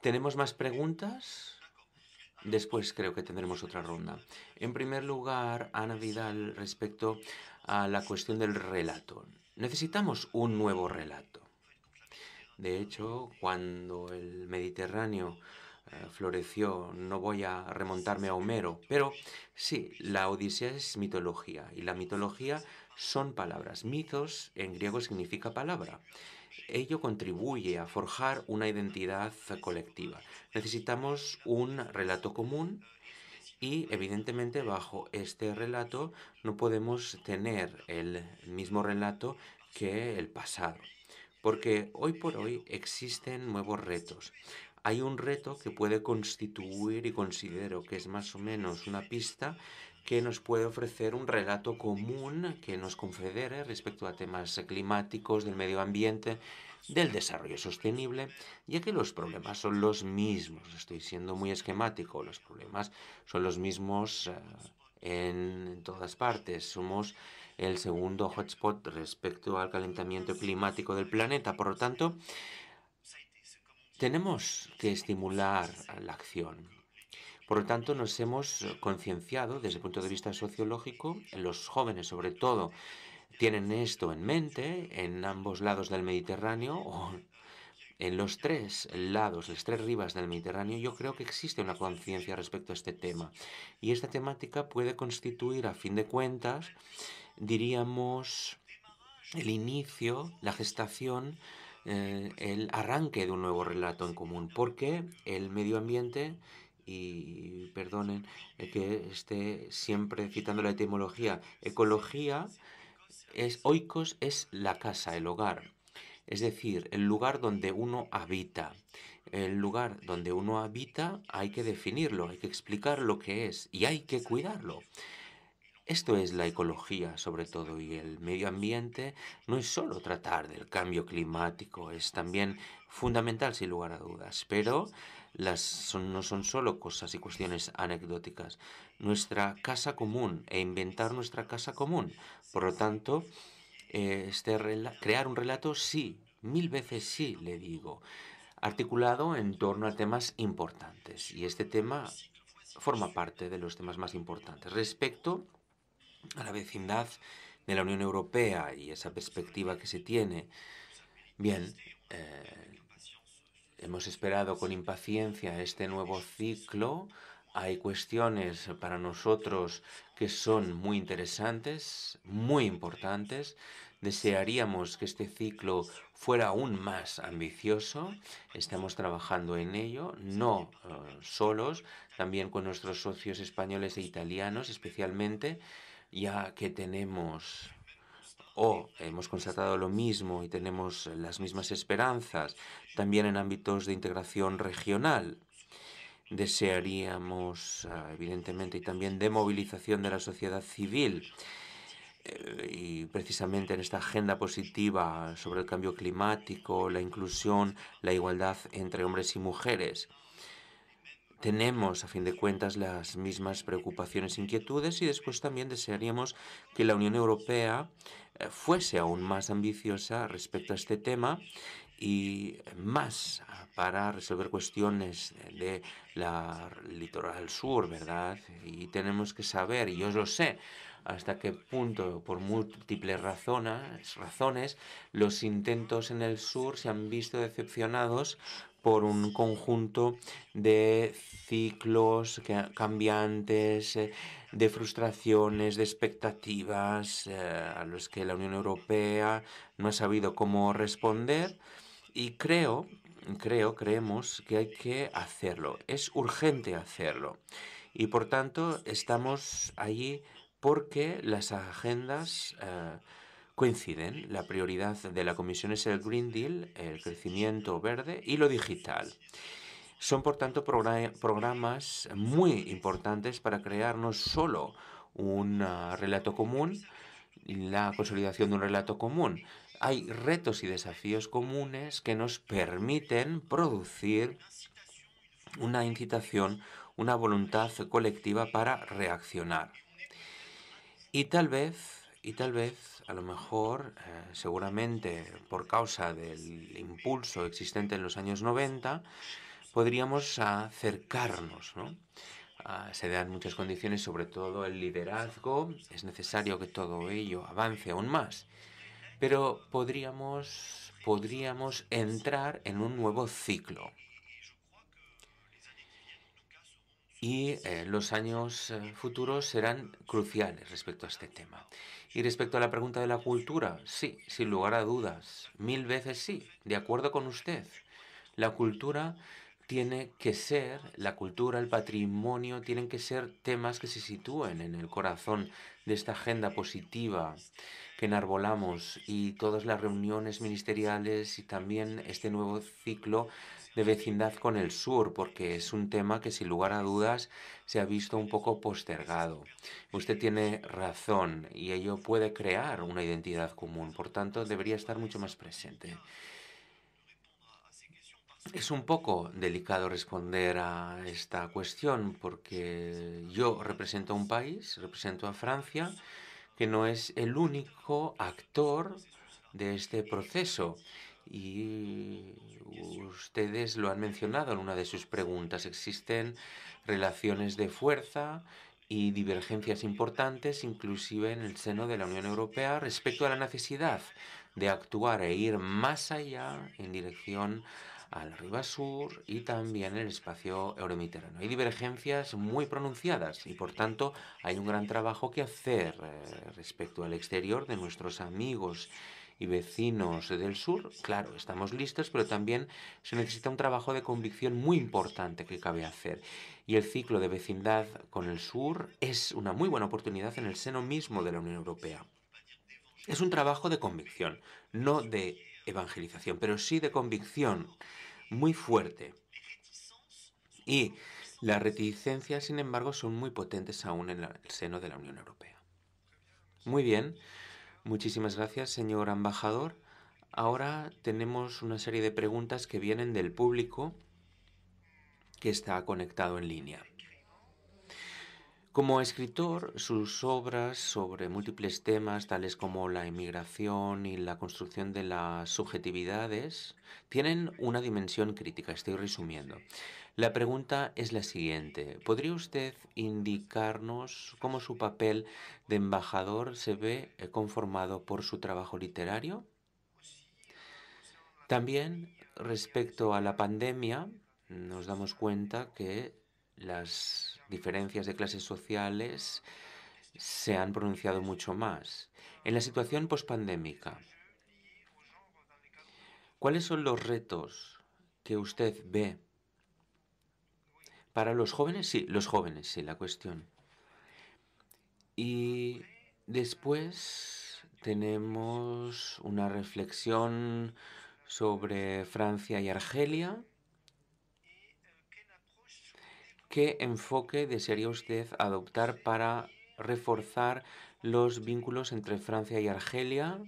¿Tenemos más preguntas? Después creo que tendremos otra ronda. En primer lugar, Ana Vidal, respecto a la cuestión del relato. Necesitamos un nuevo relato. De hecho, cuando el Mediterráneo floreció, no voy a remontarme a Homero, pero sí, la Odisea es mitología y la mitología son palabras. Mitos en griego significa palabra. Ello contribuye a forjar una identidad colectiva. Necesitamos un relato común y, evidentemente, bajo este relato no podemos tener el mismo relato que el pasado, porque hoy por hoy existen nuevos retos. Hay un reto que puede constituir y considero que es más o menos una pista que nos puede ofrecer un relato común que nos confedere respecto a temas climáticos, del medio ambiente, del desarrollo sostenible, ya que los problemas son los mismos. Estoy siendo muy esquemático. Los problemas son los mismos en todas partes. Somos el segundo hotspot respecto al calentamiento climático del planeta. Por lo tanto, tenemos que estimular la acción. Por lo tanto, nos hemos concienciado desde el punto de vista sociológico, los jóvenes sobre todo tienen esto en mente en ambos lados del Mediterráneo, o En los tres lados, las tres ribas del Mediterráneo, yo creo que existe una conciencia respecto a este tema. Y esta temática puede constituir, a fin de cuentas, diríamos, el inicio, la gestación, el arranque de un nuevo relato en común. Porque el medio ambiente, y perdonen que esté siempre citando la etimología, ecología es oikos, es la casa, el hogar. Es decir, el lugar donde uno habita. El lugar donde uno habita hay que definirlo, hay que explicar lo que es y hay que cuidarlo. Esto es la ecología, sobre todo, y el medio ambiente no es solo tratar del cambio climático, es también fundamental, sin lugar a dudas, pero no son solo cosas y cuestiones anecdóticas. Nuestra casa común e inventar nuestra casa común. Por lo tanto, crear un relato, sí, mil veces sí, le digo, articulado en torno a temas importantes. Y este tema forma parte de los temas más importantes. Respecto a la vecindad de la Unión Europea y esa perspectiva que se tiene, bien, hemos esperado con impaciencia este nuevo ciclo. Hay cuestiones para nosotros que son muy interesantes, muy importantes. Desearíamos que este ciclo fuera aún más ambicioso. Estamos trabajando en ello, no solos, también con nuestros socios españoles e italianos, especialmente, ya que tenemos o hemos constatado lo mismo y tenemos las mismas esperanzas también en ámbitos de integración regional. Desearíamos, evidentemente, y también de movilización de la sociedad civil. Y precisamente en esta agenda positiva sobre el cambio climático, la inclusión, la igualdad entre hombres y mujeres. Tenemos, a fin de cuentas, las mismas preocupaciones e inquietudes y después también desearíamos que la Unión Europea fuese aún más ambiciosa respecto a este tema y más para resolver cuestiones de la litoral sur, ¿verdad? Y tenemos que saber, y yo lo sé, hasta qué punto, por múltiples razones, los intentos en el sur se han visto decepcionados por un conjunto de ciclos cambiantes, de frustraciones, de expectativas a los que la Unión Europea no ha sabido cómo responder y creemos que hay que hacerlo. Es urgente hacerlo. Y por tanto estamos allí porque las agendas coinciden. La prioridad de la Comisión es el Green Deal, el crecimiento verde y lo digital. Son, por tanto, programas muy importantes para crear no solo un relato común, la consolidación de un relato común. Hay retos y desafíos comunes que nos permiten producir una incitación, una voluntad colectiva para reaccionar. Y tal vez, a lo mejor, seguramente por causa del impulso existente en los años 90, podríamos acercarnos, ¿no? Se dan muchas condiciones, sobre todo el liderazgo. Es necesario que todo ello avance aún más. Pero podríamos entrar en un nuevo ciclo. Y los años futuros serán cruciales respecto a este tema. Y respecto a la pregunta de la cultura, sí, sin lugar a dudas, mil veces sí, de acuerdo con usted. La cultura tiene que ser, la cultura, el patrimonio, tienen que ser temas que se sitúen en el corazón de esta agenda positiva que enarbolamos y todas las reuniones ministeriales y también este nuevo ciclo de vecindad con el sur, porque es un tema que sin lugar a dudas se ha visto un poco postergado. Usted tiene razón y ello puede crear una identidad común, por tanto debería estar mucho más presente. Es un poco delicado responder a esta cuestión porque yo represento a un país, represento a Francia, que no es el único actor de este proceso. Y ustedes lo han mencionado en una de sus preguntas. Existen relaciones de fuerza y divergencias importantes, inclusive en el seno de la Unión Europea, respecto a la necesidad de actuar e ir más allá en dirección al Riva Sur y también el espacio euromediterráneo. Hay divergencias muy pronunciadas y, por tanto, hay un gran trabajo que hacer respecto al exterior de nuestros amigos y vecinos del sur. Claro, estamos listos, pero también se necesita un trabajo de convicción muy importante que cabe hacer. Y el ciclo de vecindad con el sur es una muy buena oportunidad en el seno mismo de la Unión Europea. Es un trabajo de convicción, no de evangelización, pero sí de convicción muy fuerte. Y las reticencias, sin embargo, son muy potentes aún en el seno de la Unión Europea. Muy bien, muchísimas gracias, señor embajador. Ahora tenemos una serie de preguntas que vienen del público que está conectado en línea. Como escritor, sus obras sobre múltiples temas, tales como la inmigración y la construcción de las subjetividades, tienen una dimensión crítica. Estoy resumiendo. La pregunta es la siguiente. ¿Podría usted indicarnos cómo su papel de embajador se ve conformado por su trabajo literario? También, respecto a la pandemia, nos damos cuenta que las diferencias de clases sociales se han pronunciado mucho más. En la situación pospandémica, ¿cuáles son los retos que usted ve para los jóvenes? Sí, la cuestión. Y después tenemos una reflexión sobre Francia y Argelia. ¿Qué enfoque desearía usted adoptar para reforzar los vínculos entre Francia y Argelia,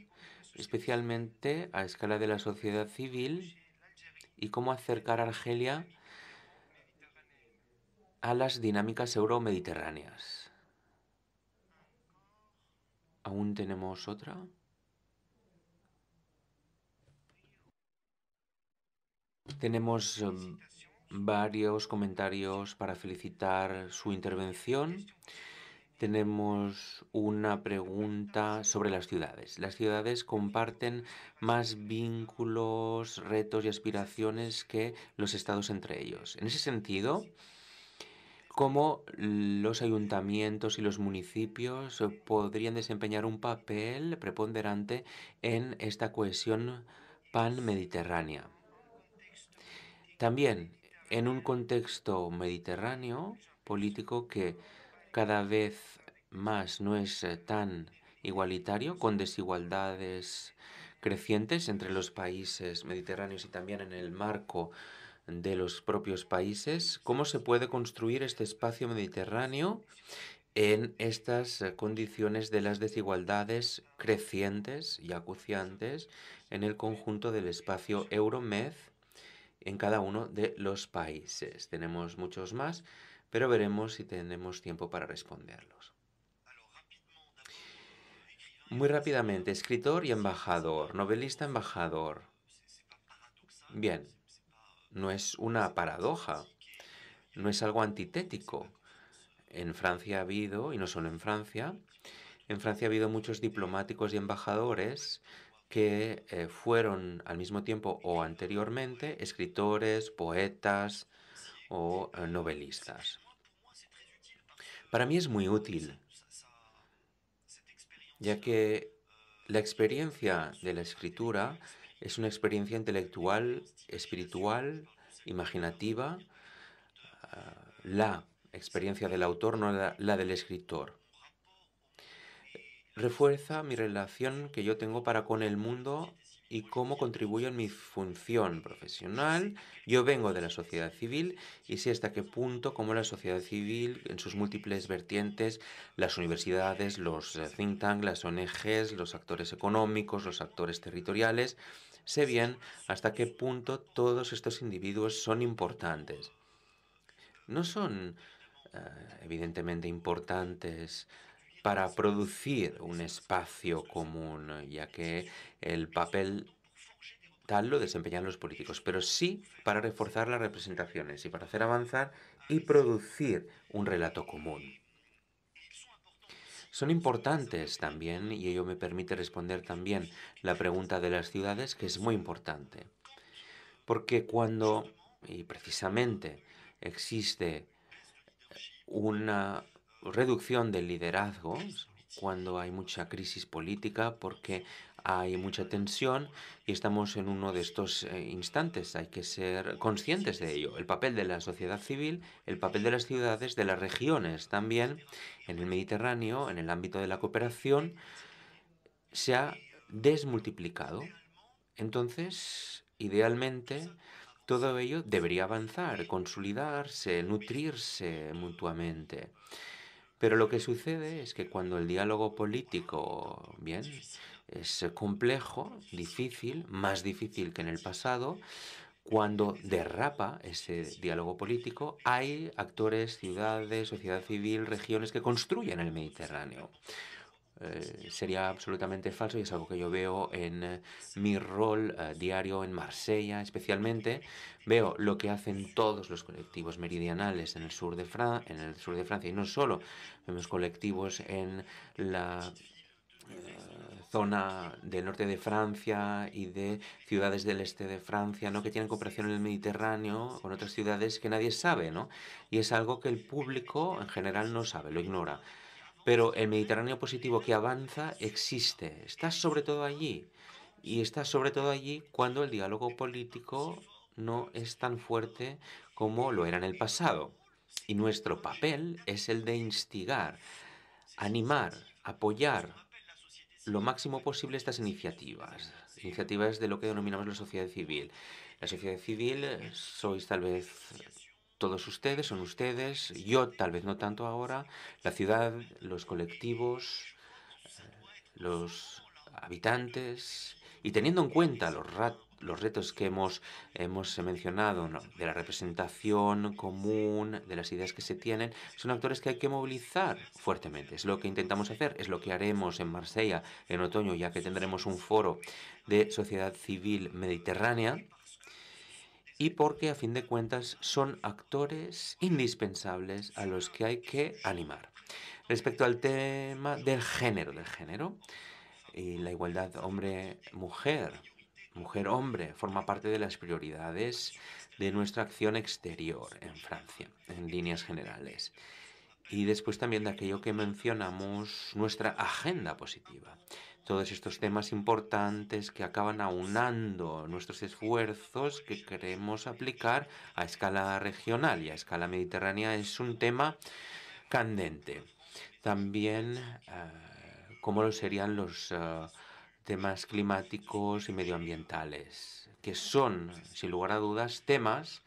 especialmente a escala de la sociedad civil, y cómo acercar a Argelia a las dinámicas euromediterráneas? ¿Aún tenemos otra? Tenemos varios comentarios para felicitar su intervención. Tenemos una pregunta sobre las ciudades. Las ciudades comparten más vínculos, retos y aspiraciones que los estados entre ellos. En ese sentido, ¿cómo los ayuntamientos y los municipios podrían desempeñar un papel preponderante en esta cohesión pan-mediterránea? También en un contexto mediterráneo político que cada vez más no es tan igualitario, con desigualdades crecientes entre los países mediterráneos y también en el marco de los propios países, ¿cómo se puede construir este espacio mediterráneo en estas condiciones de las desigualdades crecientes y acuciantes en el conjunto del espacio Euromed en cada uno de los países? Tenemos muchos más, pero veremos si tenemos tiempo para responderlos. Muy rápidamente, escritor y embajador, novelista embajador. Bien, no es una paradoja, no es algo antitético. En Francia ha habido, y no solo en Francia ha habido muchos diplomáticos y embajadores que fueron al mismo tiempo o anteriormente escritores, poetas o novelistas. Para mí es muy útil, ya que la experiencia de la escritura es una experiencia intelectual, espiritual, imaginativa, la experiencia del autor, no la del escritor. Refuerza mi relación que yo tengo para con el mundo y cómo contribuyo en mi función profesional. Yo vengo de la sociedad civil y sé hasta qué punto, como la sociedad civil, en sus múltiples vertientes, las universidades, los think tanks, las ONGs, los actores económicos, los actores territoriales, sé bien hasta qué punto todos estos individuos son importantes. No son evidentemente importantes para producir un espacio común, ya que el papel tal lo desempeñan los políticos, pero sí para reforzar las representaciones y para hacer avanzar y producir un relato común. son importantes también, y ello me permite responder también la pregunta de las ciudades, que es muy importante. Porque cuando, y precisamente, existe una reducción del liderazgo, cuando hay mucha crisis política, porque hay mucha tensión y estamos en uno de estos instantes. Hay que ser conscientes de ello. El papel de la sociedad civil, el papel de las ciudades, de las regiones también, en el Mediterráneo, en el ámbito de la cooperación, se ha desmultiplicado. Entonces, idealmente, todo ello debería avanzar, consolidarse, nutrirse mutuamente. Pero lo que sucede es que cuando el diálogo político, bien, es complejo, difícil, más difícil que en el pasado, cuando derrapa ese diálogo político, hay actores, ciudades, sociedad civil, regiones que construyen el Mediterráneo. Sería absolutamente falso y es algo que yo veo en mi rol diario en Marsella, especialmente. Veo lo que hacen todos los colectivos meridionales en el sur de Francia y no solo. Vemos colectivos en la zona del norte de Francia y de ciudades del este de Francia, ¿no? Que tienen cooperación en el Mediterráneo con otras ciudades que nadie sabe, ¿no? Y es algo que el público en general no sabe, lo ignora. Pero el Mediterráneo positivo que avanza existe, está sobre todo allí. Y está sobre todo allí cuando el diálogo político no es tan fuerte como lo era en el pasado. Y nuestro papel es el de instigar, animar, apoyar lo máximo posible estas iniciativas de lo que denominamos la sociedad civil. La sociedad civil sois tal vez todos ustedes, son ustedes, yo tal vez no tanto ahora, la ciudad, los colectivos, los habitantes, y teniendo en cuenta los retos que hemos mencionado, ¿no? De la representación común, de las ideas que se tienen, son actores que hay que movilizar fuertemente. Es lo que intentamos hacer, es lo que haremos en Marsella en otoño, ya que tendremos un foro de sociedad civil mediterránea, y porque a fin de cuentas son actores indispensables a los que hay que animar. Respecto al tema del género y la igualdad hombre-mujer, mujer-hombre, forma parte de las prioridades de nuestra acción exterior en Francia, en líneas generales. Y después también de aquello que mencionamos, nuestra agenda positiva. Todos estos temas importantes que acaban aunando nuestros esfuerzos que queremos aplicar a escala regional y a escala mediterránea es un tema candente. También, como lo serían los temas climáticos y medioambientales, que son, sin lugar a dudas, temas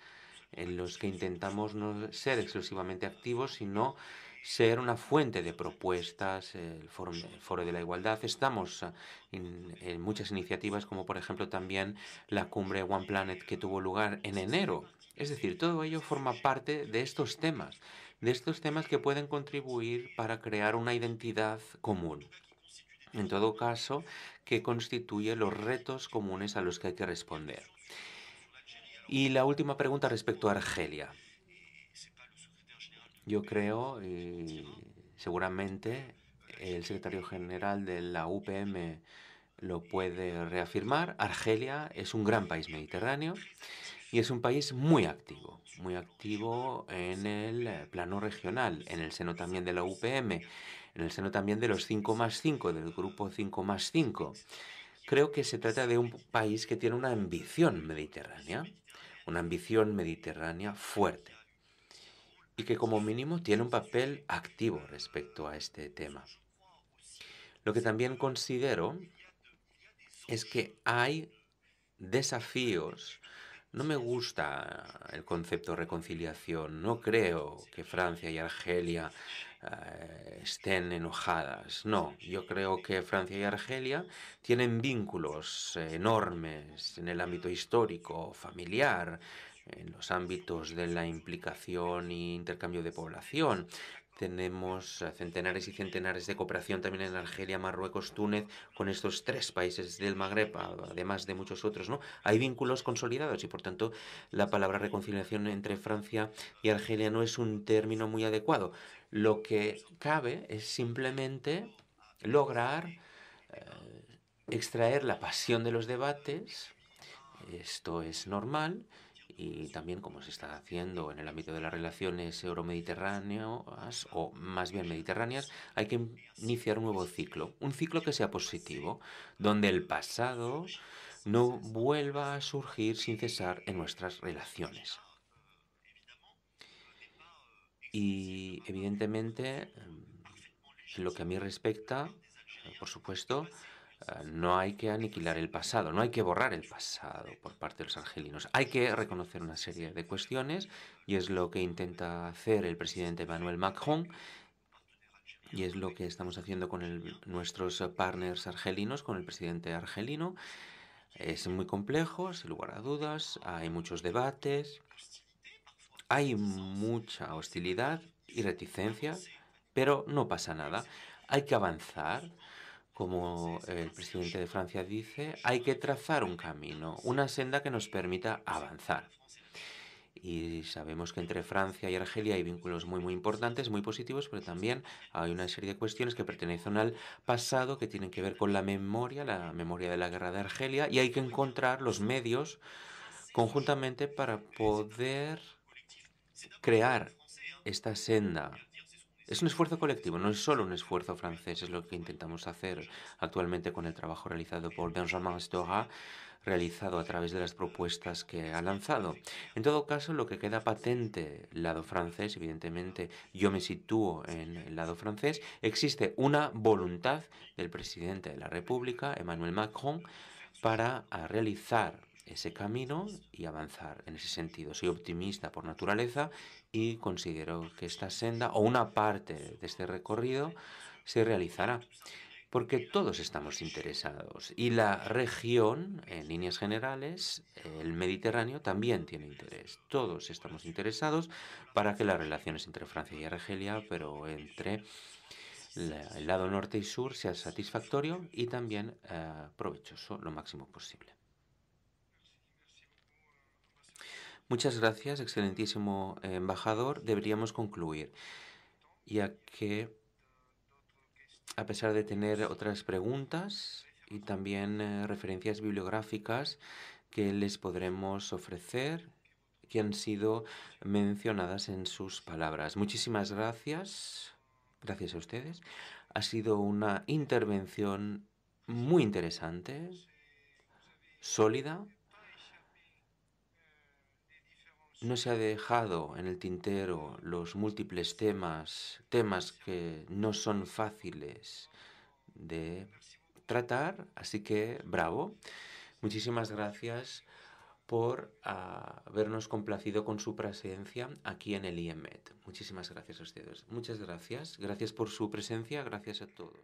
en los que intentamos no ser exclusivamente activos, sino ser una fuente de propuestas, el Foro de la Igualdad. Estamos en muchas iniciativas, como por ejemplo también la cumbre One Planet que tuvo lugar en enero. Es decir, todo ello forma parte de estos temas que pueden contribuir para crear una identidad común. En todo caso, que constituye los retos comunes a los que hay que responder. Y la última pregunta respecto a Argelia. Yo creo, y seguramente el secretario general de la UPM lo puede reafirmar, Argelia es un gran país mediterráneo y es un país muy activo en el plano regional, en el seno también de la UPM, en el seno también de los 5+5, del grupo 5+5. Creo que se trata de un país que tiene una ambición mediterránea fuerte y que como mínimo tiene un papel activo respecto a este tema. Lo que también considero es que hay desafíos. No me gusta el concepto de reconciliación. No creo que Francia y Argelia estén enojadas. No, yo creo que Francia y Argelia tienen vínculos enormes en el ámbito histórico, familiar, en los ámbitos de la implicación e intercambio de población. tenemos centenares y centenares de cooperación también en Argelia, Marruecos, Túnez, con estos tres países del Magreb, además de muchos otros, ¿no? Hay vínculos consolidados y, por tanto, la palabra reconciliación entre Francia y Argelia no es un término muy adecuado. Lo que cabe es simplemente lograr extraer la pasión de los debates. Esto es normal y también como se está haciendo en el ámbito de las relaciones euromediterráneas o más bien mediterráneas, hay que iniciar un nuevo ciclo, un ciclo que sea positivo, donde el pasado no vuelva a surgir sin cesar en nuestras relaciones. Y evidentemente, en lo que a mí respecta, por supuesto, no hay que aniquilar el pasado, no hay que borrar el pasado por parte de los argelinos. Hay que reconocer una serie de cuestiones y es lo que intenta hacer el presidente Emmanuel Macron y es lo que estamos haciendo con nuestros partners argelinos, con el presidente argelino. Es muy complejo, sin lugar a dudas, hay muchos debates, hay mucha hostilidad y reticencia, pero no pasa nada. Hay que avanzar. Como el presidente de Francia dice, hay que trazar un camino, una senda que nos permita avanzar. Y sabemos que entre Francia y Argelia hay vínculos muy importantes, muy positivos, pero también hay una serie de cuestiones que pertenecen al pasado, que tienen que ver con la memoria de la guerra de Argelia, y hay que encontrar los medios conjuntamente para poder crear esta senda. Es un esfuerzo colectivo, no es solo un esfuerzo francés, es lo que intentamos hacer actualmente con el trabajo realizado por Benjamin Stora, realizado a través de las propuestas que ha lanzado. En todo caso, lo que queda patente el lado francés, evidentemente yo me sitúo en el lado francés, existe una voluntad del presidente de la República, Emmanuel Macron, para realizar ese camino y avanzar en ese sentido. Soy optimista por naturaleza y considero que esta senda o una parte de este recorrido se realizará porque todos estamos interesados y la región, en líneas generales, el Mediterráneo también tiene interés. Todos estamos interesados para que las relaciones entre Francia y Argelia, pero entre el lado norte y sur, sea satisfactorio y también provechoso lo máximo posible. Muchas gracias, excelentísimo embajador. Deberíamos concluir, ya que a pesar de tener otras preguntas y también referencias bibliográficas que les podremos ofrecer, que han sido mencionadas en sus palabras. Muchísimas gracias. Gracias a ustedes. Ha sido una intervención muy interesante, sólida. No se ha dejado en el tintero los múltiples temas que no son fáciles de tratar, así que bravo. Muchísimas gracias por habernos complacido con su presencia aquí en el IEMET. Muchísimas gracias a ustedes. Muchas gracias. Gracias por su presencia. Gracias a todos.